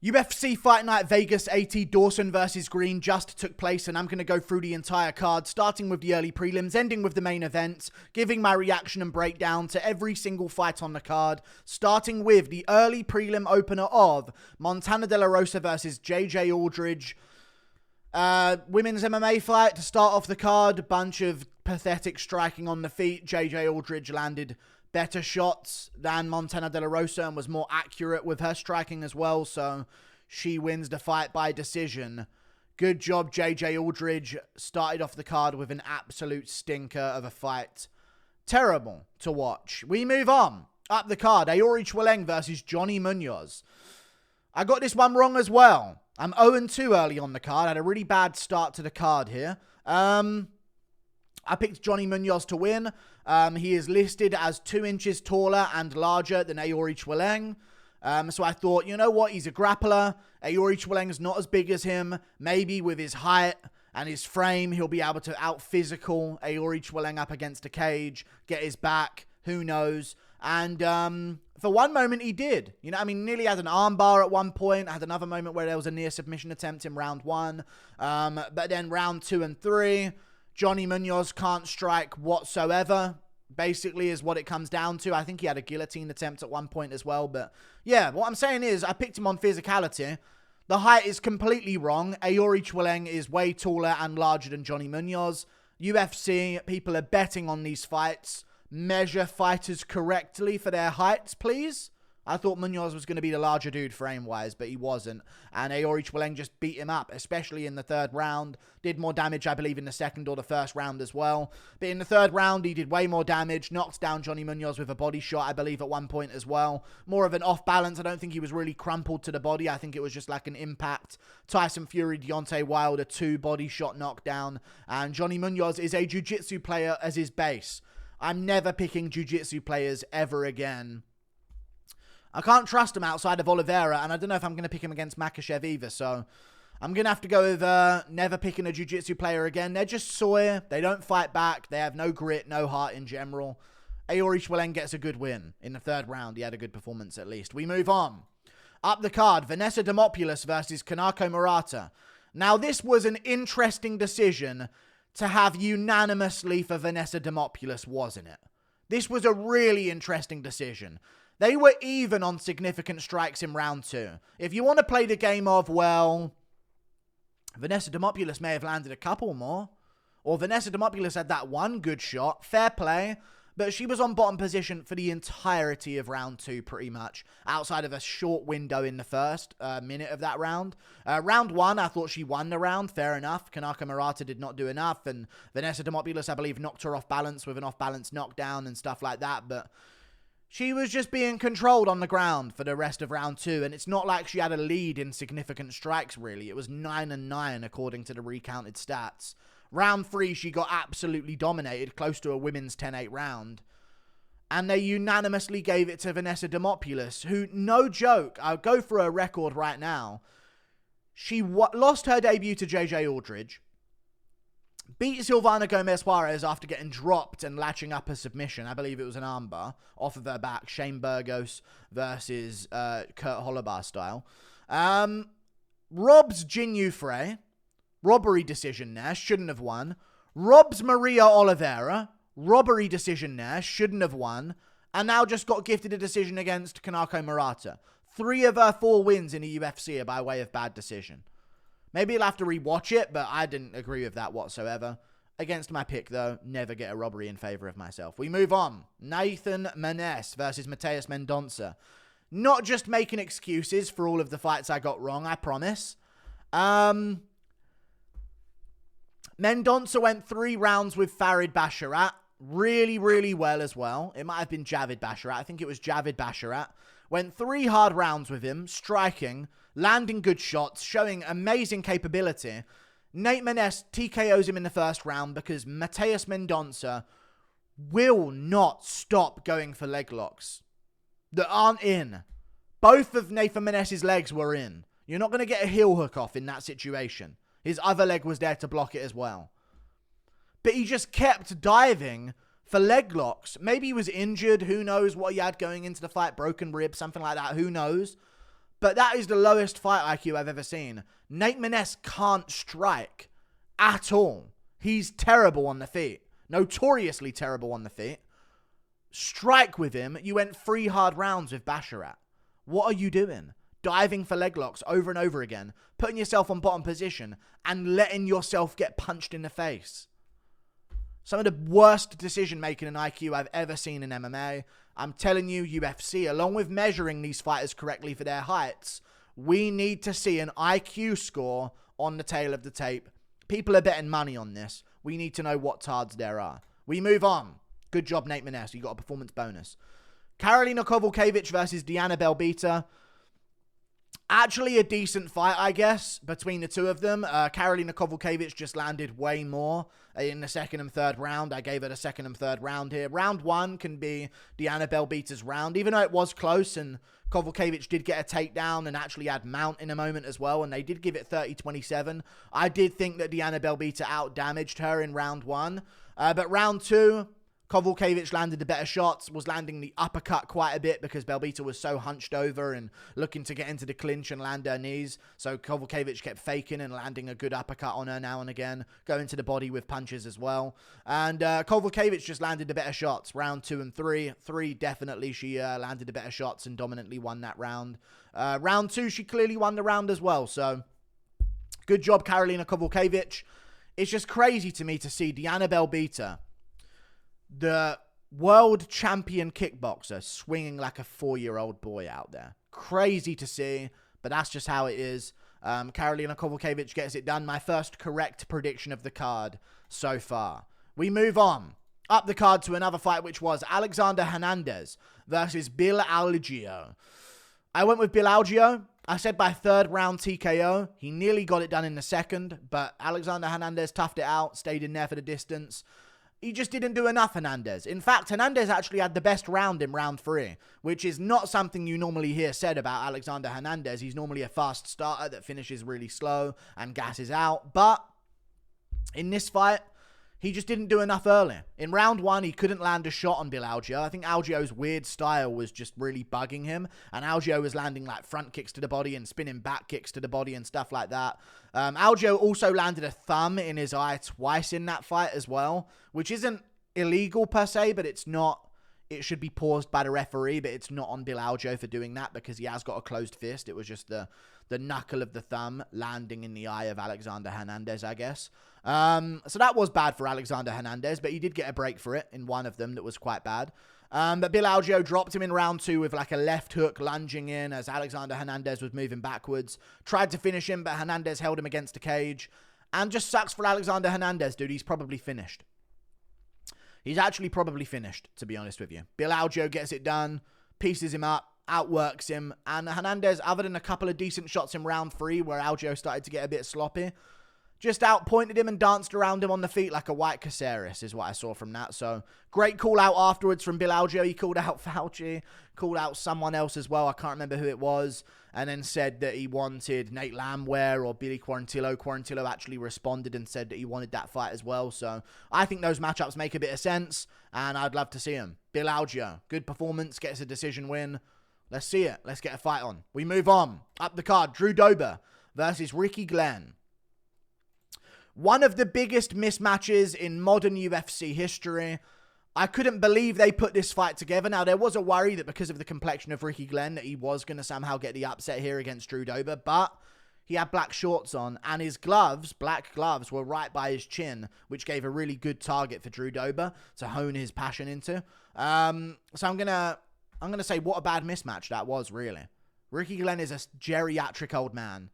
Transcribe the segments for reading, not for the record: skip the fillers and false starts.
UFC Fight Night Vegas 80 Dawson versus Green just took place, and I'm going to go through the entire card, starting with the early prelims, ending with the main event, giving my reaction and breakdown to every single fight on the card, starting with the early prelim opener of Montana De La Rosa versus JJ Aldrich. Women's MMA fight to start off the card. A bunch of pathetic striking on the feet. JJ Aldrich landed better shots than Montana De La Rosa and was more accurate with her striking as well, so she wins the fight by decision. Good job, JJ Aldrich. Started off the card with an absolute stinker of a fight. Terrible to watch. We move on. Up the card, Aori Qileng versus Johnny Munoz. I got this one wrong as well. I'm 0-2 early on the card. I had a really bad start to the card here. I picked Johnny Munoz to win. He is listed as 2 inches taller and larger than Aori Qileng. So I thought, you know what? He's a grappler. Aori Qileng's not as big as him. Maybe with his height and his frame, he'll be able to out-physical Aori Qileng up against a cage, get his back. Who knows? And for one moment, he did. You know, I mean, nearly had an armbar at one point. I had another moment where there was a near submission attempt in round 1. But then round 2 and 3... Johnny Munoz can't strike whatsoever, basically, is what it comes down to. I think he had a guillotine attempt at one point as well. But yeah, what I'm saying is I picked him on physicality. The height is completely wrong. Aori Qileng is way taller and larger than Johnny Munoz. UFC, people are betting on these fights. Measure fighters correctly for their heights, please. I thought Munoz was going to be the larger dude frame-wise, but he wasn't. And Aori Qileng just beat him up, especially in the third round. Did more damage, I believe, in the second or the first round as well. But in the third round, he did way more damage. Knocked down Johnny Munoz with a body shot, I believe, at one point as well. More of an off-balance. I don't think he was really crumpled to the body. I think it was just like an impact. Tyson Fury, Deontay Wilder, 2 body shot knockdown. And Johnny Munoz is a jiu-jitsu player as his base. I'm never picking jiu-jitsu players ever again. I can't trust him outside of Oliveira, and I don't know if I'm going to pick him against Makhachev either, so I'm going to have to go with never picking a jiu-jitsu player again. They're just soy. They don't fight back. They have no grit, no heart in general. Aori Qileng gets a good win in the third round. He had a good performance at least. We move on. Up the card, Vennessa Demopoulos versus Kanako Murata. Now, this was an interesting decision to have unanimously for Vennessa Demopoulos, wasn't it? This was a really interesting decision. They were even on significant strikes in round 2. If you want to play the game of, well, Vennessa Demopoulos may have landed a couple more, or Vennessa Demopoulos had that one good shot, fair play, but she was on bottom position for the entirety of round 2 pretty much, outside of a short window in the first minute of that round. Round 1, I thought she won the round, fair enough. Kanako Murata did not do enough, and Vennessa Demopoulos, I believe, knocked her off balance with an off-balance knockdown and stuff like that, but she was just being controlled on the ground for the rest of round 2, and it's not like she had a lead in significant strikes, really. It was 9-9, according to the recounted stats. Round 3, she got absolutely dominated, close to a women's 10-8 round. And they unanimously gave it to Vennessa Demopoulos, who, no joke, I'll go for a record right now. She lost her debut to JJ Aldrich, beat Silvana Gomez-Juarez after getting dropped and latching up a submission. I believe it was an armbar off of her back. Shane Burgos versus Kurt Holobar style. Robs Jinyu Frey. Robbery decision there. Shouldn't have won. Robs Maria Oliveira. Robbery decision there. Shouldn't have won. And now just got gifted a decision against Kanako Murata. 3 of her 4 wins in the UFC are by way of bad decision. Maybe you'll have to rewatch it, but I didn't agree with that whatsoever. Against my pick, though, never get a robbery in favor of myself. We move on. Nathan Maness versus Mateus Mendonca. Not just making excuses for all of the fights I got wrong, I promise. Mendonca went 3 rounds with Farid Basharat. Really, really well as well. It might have been Javid Basharat. I think it was Javid Basharat. Went 3 hard rounds with him, striking, landing good shots, showing amazing capability. Nate Maness TKOs him in the first round because Mateus Mendonca will not stop going for leg locks that aren't in. Both of Nathan Maness's legs were in. You're not going to get a heel hook off in that situation. His other leg was there to block it as well. But he just kept diving for leg locks. Maybe he was injured. Who knows what he had going into the fight? Broken rib, something like that. Who knows? But that is the lowest fight IQ I've ever seen. Nate Maness can't strike at all. He's terrible on the feet. Notoriously terrible on the feet. Strike with him. You went 3 hard rounds with Basharat. What are you doing? Diving for leg locks over and over again. Putting yourself on bottom position. And letting yourself get punched in the face. Some of the worst decision making in IQ I've ever seen in MMA. I'm telling you, UFC, along with measuring these fighters correctly for their heights, we need to see an IQ score on the tail of the tape. People are betting money on this. We need to know what tards there are. We move on. Good job, Nate Maness. You got a performance bonus. Karolina Kowalkiewicz versus Diana Belbita. Actually a decent fight, I guess, between the two of them. Karolina Kowalkiewicz just landed way more in the second and third round. I gave it a second and third round here. Round 1 can be Diana Belbita's round, even though it was close, and Kowalkiewicz did get a takedown and actually had mount in a moment as well, and they did give it 30-27. I did think that Diana Belbita out-damaged her in round 1. But round 2... Kowalkiewicz landed the better shots, was landing the uppercut quite a bit because Belbita was so hunched over and looking to get into the clinch and land her knees. So Kowalkiewicz kept faking and landing a good uppercut on her now and again, going to the body with punches as well. And Kowalkiewicz just landed the better shots, round 2 and 3. 3, definitely, she landed the better shots and dominantly won that round. Round 2, she clearly won the round as well. So good job, Karolina Kowalkiewicz. It's just crazy to me to see Diana Belbita, the world champion kickboxer, swinging like a 4-year-old boy out there. Crazy to see, but that's just how it is. Karolina Kowalkiewicz gets it done. My first correct prediction of the card so far. We move on. Up the card to another fight, which was Alexander Hernandez versus Bill Algeo. I went with Bill Algeo. I said by third round TKO. He nearly got it done in the second, but Alexander Hernandez toughed it out, stayed in there for the distance. He just didn't do enough, Hernandez. In fact, Hernandez actually had the best round in round 3, which is not something you normally hear said about Alexander Hernandez. He's normally a fast starter that finishes really slow and gasses out. But in this fight, he just didn't do enough early. In round 1, he couldn't land a shot on Bill Algeo. I think Algeo's weird style was just really bugging him. And Algeo was landing like front kicks to the body and spinning back kicks to the body and stuff like that. Algeo also landed a thumb in his eye twice in that fight as well, which isn't illegal per se, but it's not. It should be paused by the referee, but it's not on Bill Algeo for doing that because he has got a closed fist. It was just the knuckle of the thumb landing in the eye of Alexander Hernandez, I guess. So that was bad for Alexander Hernandez, but he did get a break for it in one of them that was quite bad. But Bill Algeo dropped him in round 2 with like a left hook lunging in as Alexander Hernandez was moving backwards. Tried to finish him, but Hernandez held him against the cage. And just sucks for Alexander Hernandez, dude. He's probably finished. He's actually probably finished, to be honest with you. Bill Algeo gets it done, pieces him up, outworks him. And Hernandez, other than a couple of decent shots in round 3 where Algeo started to get a bit sloppy, just outpointed him and danced around him on the feet like a white Caceres is what I saw from that. So, great call out afterwards from Bill Algeo. He called out Fauci, called out someone else as well. I can't remember who it was. And then said that he wanted Nate Lambware or Billy Quarantillo. Quarantillo actually responded and said that he wanted that fight as well. So, I think those matchups make a bit of sense. And I'd love to see him. Bill Algeo, good performance, gets a decision win. Let's see it. Let's get a fight on. We move on. Up the card, Drew Dober versus Ricky Glenn. One of the biggest mismatches in modern UFC history. I couldn't believe they put this fight together. Now, there was a worry that because of the complexion of Ricky Glenn that he was going to somehow get the upset here against Drew Dober, but he had black shorts on, and his gloves, black gloves, were right by his chin, which gave a really good target for Drew Dober to hone his passion into. So I'm gonna say what a bad mismatch that was, really. Ricky Glenn is a geriatric old man.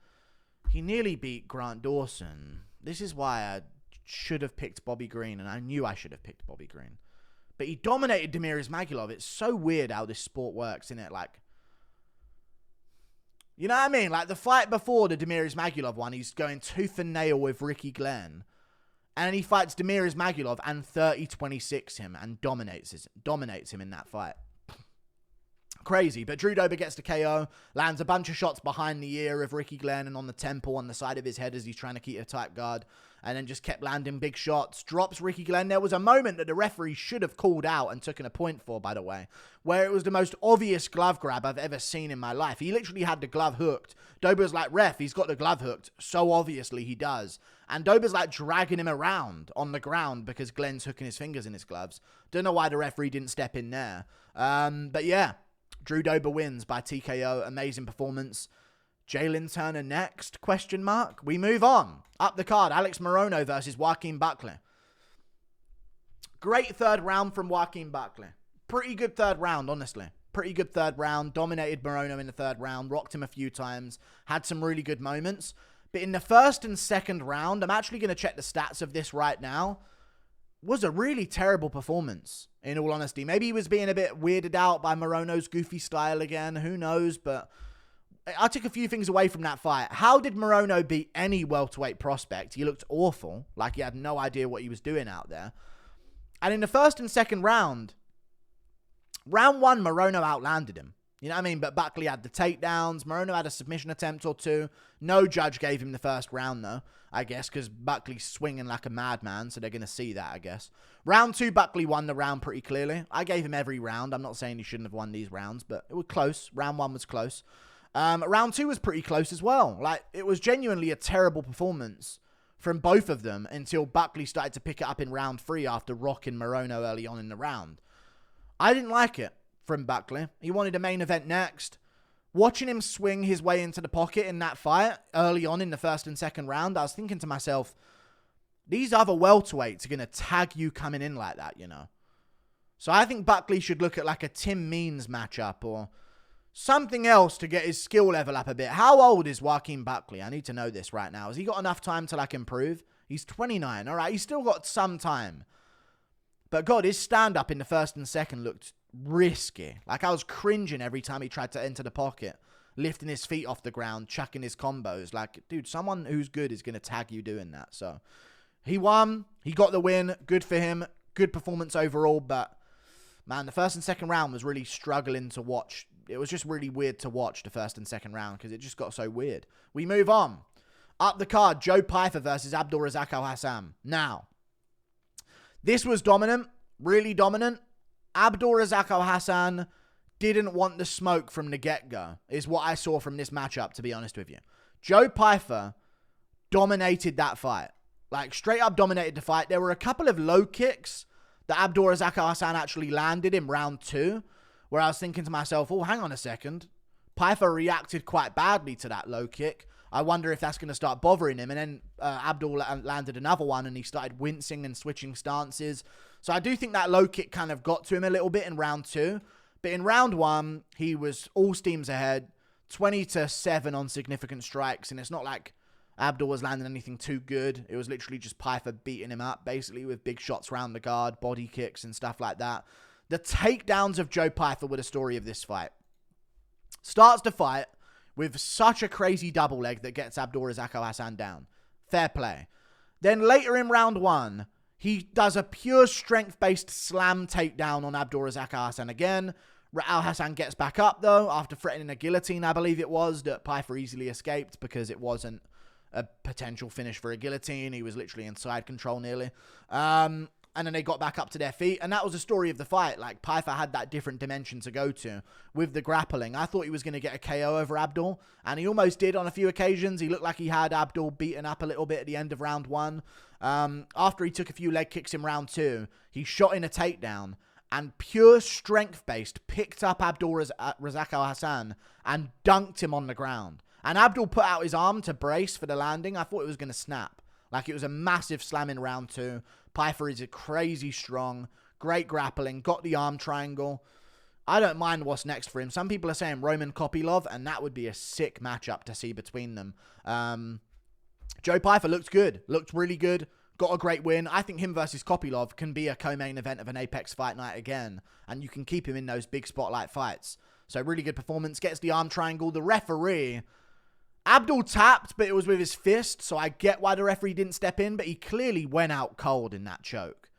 He nearly beat Grant Dawson. This is why I should have picked Bobby Green, and I knew I should have picked Bobby Green. But he dominated Damir Ismagulov. It's so weird how this sport works, isn't it? Like, you know what I mean? Like, the fight before the Damir Ismagulov one, he's going tooth and nail with Ricky Glenn. And he fights Damir Ismagulov and 30-26 him and dominates him in that fight. Crazy, but Drew Dober gets the KO, lands a bunch of shots behind the ear of Ricky Glenn and on the temple on the side of his head as he's trying to keep a tight guard. and then just kept landing big shots. Drops Ricky Glenn. There was a moment that the referee should have called out and taken a point for, by the way, where it was the most obvious glove grab I've ever seen in my life. He literally had the glove hooked. Dober's like, ref, he's got the glove hooked. So obviously he does. And Dober's like dragging him around on the ground because Glenn's hooking his fingers in his gloves. Don't know why the referee didn't step in there. But yeah, Drew Dober wins by TKO. Amazing performance. Jalen Turner next? Question mark. We move on. Up the card, Alex Morono versus Joaquin Buckley. Great third round from Joaquin Buckley. Pretty good third round, honestly. Pretty good third round. Dominated Morono in the third round. Rocked him a few times. Had some really good moments. But in the first and second round, I'm actually going to check the stats of this right now. Was a really terrible performance, in all honesty. Maybe he was being a bit weirded out by Morono's goofy style again. Who knows? But I took a few things away from that fight. How did Morono beat any welterweight prospect? He looked awful. Like he had no idea what he was doing out there. And in the first and second round, round one, Morono outlanded him. You know what I mean? But Buckley had the takedowns. Morono had a submission attempt or two. No judge gave him the first round, though, I guess, because Buckley's swinging like a madman, so they're going to see that, I guess. Round two, Buckley won the round pretty clearly. I gave him every round. I'm not saying he shouldn't have won these rounds, but it was close. Round one was close. Round two was pretty close as well. Like, it was genuinely a terrible performance from both of them until Buckley started to pick it up in round three after rocking Morono early on in the round. I didn't like it from Buckley. He wanted a main event next. Watching him swing his way into the pocket in that fight early on in the first and second round, I was thinking to myself, these other welterweights are going to tag you coming in like that, you know. So I think Buckley should look at like a Tim Means matchup or something else to get his skill level up a bit. How old is Joaquin Buckley? I need to know this right now. Has he got enough time to like improve? He's 29. All right, he's still got some time. But God, his stand-up in the first and second looked risky. Like I was cringing every time he tried to enter the pocket, lifting his feet off the ground, chucking his combos. Like, dude, someone who's good is going to tag you doing that. So he won. He got the win. Good for him. Good performance overall. But man, the first and second round was really struggling to watch. It was just really weird to watch the first and second round because it just got so weird. We move on. Up the card, Joe Pyfer versus Abdul Razak Alhassan. Now, this was dominant, really dominant. Abdul Razak Alhassan didn't want the smoke from the get-go, is what I saw from this matchup, to be honest with you. Joe Pyfer dominated that fight. Like, straight up dominated the fight. There were a couple of low kicks that Abdul Razak Alhassan actually landed in round two, where I was thinking to myself, oh, hang on a second. Pyfer reacted quite badly to that low kick. I wonder if that's going to start bothering him. And then Abdul landed another one and he started wincing and switching stances. So I do think that low kick kind of got to him a little bit in round two. But in round one, he was all steams ahead, 20-7 on significant strikes. And it's not like Abdul was landing anything too good. It was literally just Pyfer beating him up, basically, with big shots around the guard, body kicks and stuff like that. The takedowns of Joe Pyfer were the story of this fight. Starts the fight with such a crazy double leg that gets Abdul Razak Alhassan down. Fair play. Then later in round one, he does a pure strength-based slam takedown on Abdul Razak Alhassan again. Alhassan gets back up, though, after threatening a guillotine, I believe it was, that Pyfer easily escaped because it wasn't a potential finish for a guillotine. He was literally in side control nearly. And then they got back up to their feet. And that was the story of the fight. Like, Pyfer had that different dimension to go to with the grappling. I thought he was going to get a KO over Abdul. And he almost did on a few occasions. He looked like he had Abdul beaten up a little bit at the end of round one. After he took a few leg kicks in round two, he shot in a takedown. And pure strength-based picked up Abdul Razak Alhassan and dunked him on the ground. And Abdul put out his arm to brace for the landing. I thought it was going to snap. Like, it was a massive slam in round two. Pyfer is crazy strong. Great grappling. Got the arm triangle. I don't mind what's next for him. Some people are saying Roman Kopylov, and that would be a sick matchup to see between them. Joe Pyfer looked good. Looked really good. Got a great win. I think him versus Kopylov can be a co-main event of an Apex Fight Night again. And you can keep him in those big spotlight fights. So really good performance. Gets the arm triangle. The referee... Abdul tapped, but it was with his fist, so I get why the referee didn't step in, but he clearly went out cold in that choke.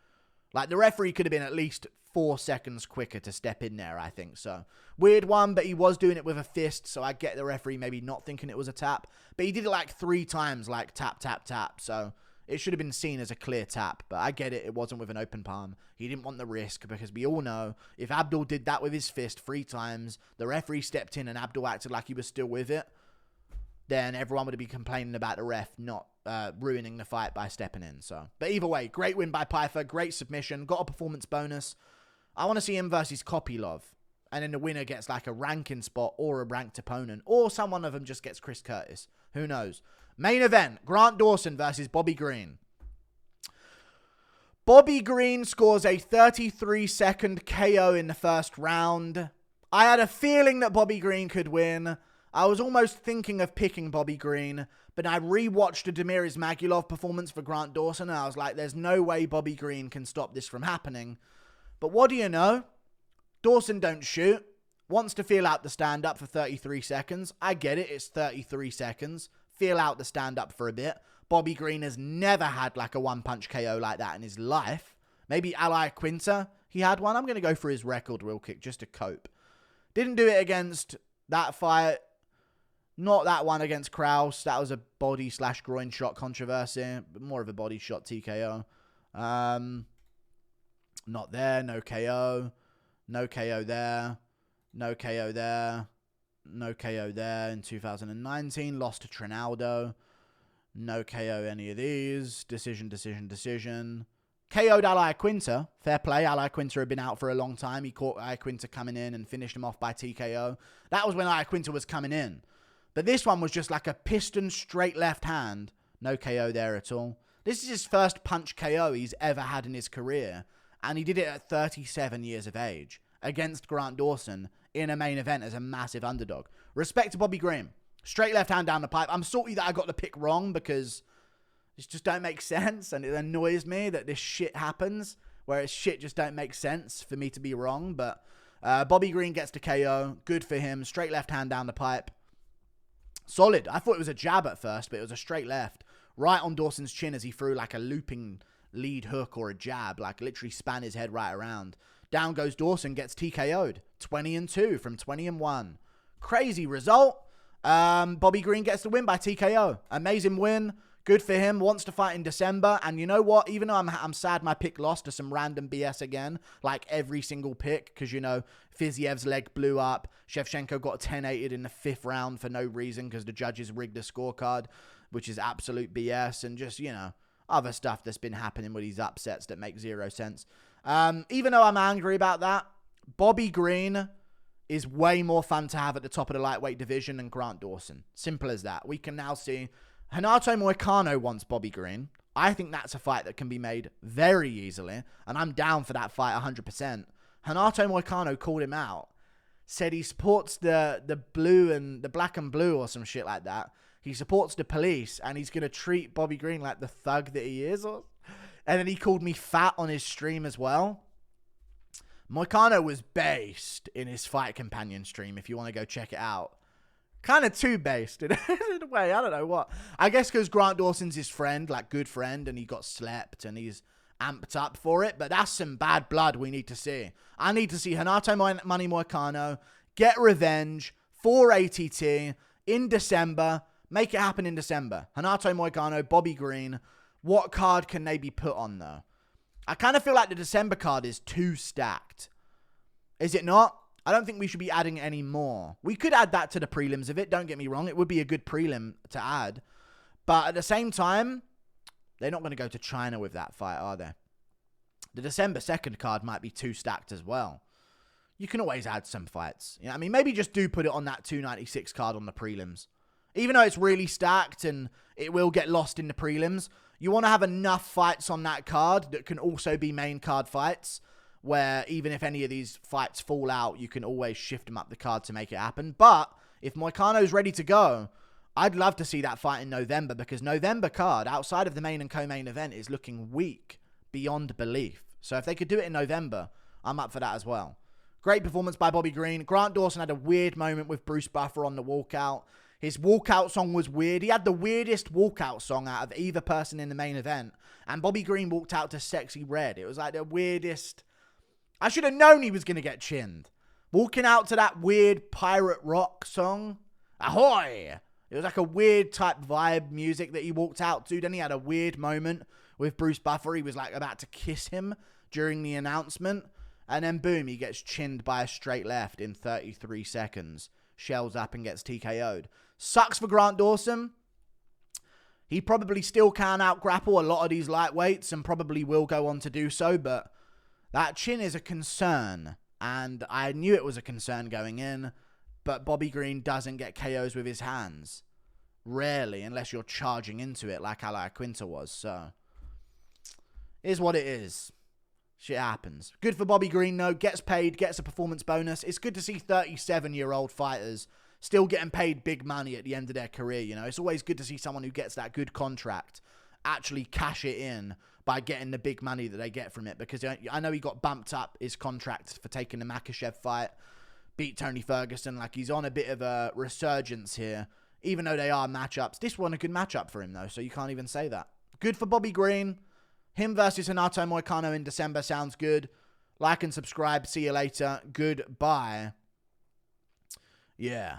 Like, the referee could have been at least 4 seconds quicker to step in there, I think, so. Weird one, but he was doing it with a fist, so I get the referee maybe not thinking it was a tap. But he did it like 3 times, like tap, tap, tap, so it should have been seen as a clear tap. But I get it. It wasn't with an open palm. He didn't want the risk because we all know if Abdul did that with his fist 3 times, the referee stepped in and Abdul acted like he was still with it, then everyone would be complaining about the ref not ruining the fight by stepping in. So, but either way, great win by Pyfer. Great submission. Got a performance bonus. I want to see him versus Kopylov. And then the winner gets like a ranking spot or a ranked opponent. Or some one of them just gets Chris Curtis. Who knows? Main event, Grant Dawson versus Bobby Green. Bobby Green scores a 33-second KO in the first round. I had a feeling that Bobby Green could win. I was almost thinking of picking Bobby Green. But I rewatched the Demiris Magulov performance for Grant Dawson. And I was like, there's no way Bobby Green can stop this from happening. But what do you know? Dawson don't shoot. Wants to feel out the stand-up for 33 seconds. I get it. It's 33 seconds. Feel out the stand-up for a bit. Bobby Green has never had like a one-punch KO like that in his life. Maybe Ally Quinta, he had one. I'm going to go for his record real quick just to cope. Didn't do it against that fight. Not that one against Kraus. That was a body/groin shot controversy. But more of a body shot TKO. Not there. No KO. No KO there. No KO there. No KO there in 2019. Lost to Trinaldo. No KO any of these. Decision. KO'd Ally Quinta. Fair play. Ally Quinta had been out for a long time. He caught Ally Quinta coming in and finished him off by TKO. That was when Ally Quinta was coming in. But this one was just like a piston straight left hand. No KO there at all. This is his first punch KO he's ever had in his career. And he did it at 37 years of age against Grant Dawson in a main event as a massive underdog. Respect to Bobby Green. Straight left hand down the pipe. I'm salty that I got the pick wrong because this just don't make sense. And it annoys me that this shit happens where it's shit just don't make sense for me to be wrong. But Bobby Green gets to KO. Good for him. Straight left hand down the pipe. Solid. I thought it was a jab at first, but it was a straight left. Right on Dawson's chin as he threw like a looping lead hook or a jab. Like literally span his head right around. Down goes Dawson, gets TKO'd. 20-2 from 20-1. Crazy result. Bobby Green gets the win by TKO. Amazing win. Good for him. Wants to fight in December. And you know what? Even though I'm sad my pick lost to some random BS again, like every single pick, because, you know, Fiziev's leg blew up. Shevchenko got 10-8'd in the 5th round for no reason because the judges rigged the scorecard, which is absolute BS. And just, you know, other stuff that's been happening with these upsets that make zero sense. Even though I'm angry about that, Bobby Green is way more fun to have at the top of the lightweight division than Grant Dawson. Simple as that. We can now see Renato Moicano wants Bobby Green. I think that's a fight that can be made very easily, and I'm down for that fight 100%. Renato Moicano called him out, said he supports the blue and the black and blue or some shit like that. He supports the police, and he's going to treat Bobby Green like the thug that he is. And then he called me fat on his stream as well. Moicano was based in his Fight Companion stream, if you want to go check it out. Kind of too based in a way. I don't know what. I guess because Grant Dawson's his friend, like good friend, and he got slept and he's amped up for it. But that's some bad blood we need to see. I need to see Renato Money Moicano get revenge for ATT in December. Make it happen in December. Renato Moicano, Bobby Green. What card can they be put on, though? I kind of feel like the December card is too stacked. Is it not? I don't think we should be adding any more. We could add that to the prelims of it. Don't get me wrong. It would be a good prelim to add. But at the same time, they're not going to go to China with that fight, are they? The December 2nd card might be too stacked as well. You can always add some fights. You know what I mean? Maybe just do put it on that 296 card on the prelims. Even though it's really stacked and it will get lost in the prelims, you want to have enough fights on that card that can also be main card fights, where even if any of these fights fall out, you can always shift them up the card to make it happen. But if Moicano's ready to go, I'd love to see that fight in November, because November card, outside of the main and co-main event, is looking weak beyond belief. So if they could do it in November, I'm up for that as well. Great performance by Bobby Green. Grant Dawson had a weird moment with Bruce Buffer on the walkout. His walkout song was weird. He had the weirdest walkout song out of either person in the main event. And Bobby Green walked out to Sexy Red. It was like the weirdest. I should have known he was going to get chinned. Walking out to that weird pirate rock song. Ahoy! It was like a weird type vibe music that he walked out to. Then he had a weird moment with Bruce Buffer. He was like about to kiss him during the announcement. And then boom, he gets chinned by a straight left in 33 seconds. Shells up and gets TKO'd. Sucks for Grant Dawson. He probably still can out-grapple a lot of these lightweights and probably will go on to do so, but that chin is a concern. And I knew it was a concern going in, but Bobby Green doesn't get KOs with his hands. Rarely, unless you're charging into it like Quinta was, so is what it is. Shit happens. Good for Bobby Green, though. Gets paid, gets a performance bonus. It's good to see 37-year-old fighters still getting paid big money at the end of their career, you know. It's always good to see someone who gets that good contract actually cash it in by getting the big money that they get from it. Because I know he got bumped up his contract for taking the Makhachev fight, beat Tony Ferguson. Like, he's on a bit of a resurgence here, even though they are matchups. This wasn't a good matchup for him, though, so you can't even say that. Good for Bobby Green. Him versus Renato Moicano in December sounds good. Like and subscribe. See you later. Goodbye. Yeah.